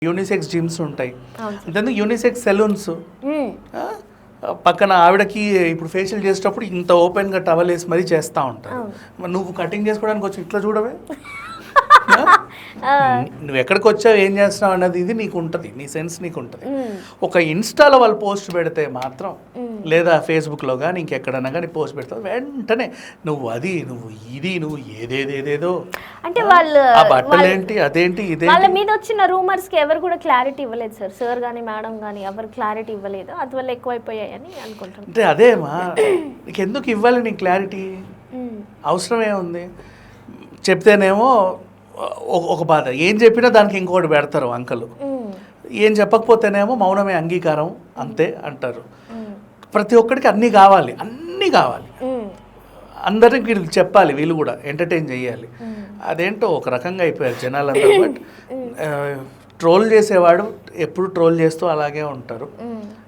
Unisex gyms ఉంటాయి, అవును. అంతేందుకు unisex salons. పక్కన ఆవిడకి ఇప్పుడు ఫేషియల్ చేసేటప్పుడు ఇంత ఓపెన్గా టవల్ వేసి మరీ చేస్తూ ఉంటారు. మరి నువ్వు కటింగ్ చేసుకోవడానికి వచ్చి ఇట్లా చూడవే, నువ్వు ఎక్కడికి వచ్చావు ఏం చేస్తున్నావు అన్నది ఇది నీకు ఉంటుంది, నీ సెన్స్ నీకు ఉంటుంది. ఒక ఇన్స్టాలో వాళ్ళు పోస్ట్ పెడితే మాత్రం, లేదా ఫేస్బుక్లో కానీ ఇంకెక్కడన్నా కానీ పోస్ట్ పెడతావు వెంటనే నువ్వు అది నువ్వు ఇది నువ్వు ఏదేదేదేదో, అంటే వాళ్ళు ఆ బట్టలు ఏంటి అదేంటి ఇదే. వాళ్ళ మీద వచ్చిన రూమర్స్ కి ఎవరు కూడా క్లారిటీ ఇవ్వలేదు సార్ కానీ మేడం కానీ ఎవరు క్లారిటీ ఇవ్వలేదు, అందువల్ల ఎక్కువైపోయాయని అనుకుంటున్నాను. అంటే అదేమా నీకు ఎందుకు ఇవ్వాలి నీ క్లారిటీ, అవసరమే ఉంది. చెప్తేనేమో ఒక బాధ, ఏం చెప్పినా దానికి ఇంకోటి పెడతారు అంకలు, ఏం చెప్పకపోతేనేమో మౌనమే అంగీకారం అంతే అంటారు. ప్రతి ఒక్కడికి అన్నీ కావాలి, అన్నీ కావాలి, అందరికి వీళ్ళు చెప్పాలి, వీళ్ళు కూడా ఎంటర్టైన్ చేయాలి. అదేంటో ఒక రకంగా అయిపోయారు జనాలందరూ. బట్ ట్రోల్ చేసేవాడు ఎప్పుడు ట్రోల్ చేస్తూ అలాగే ఉంటారు.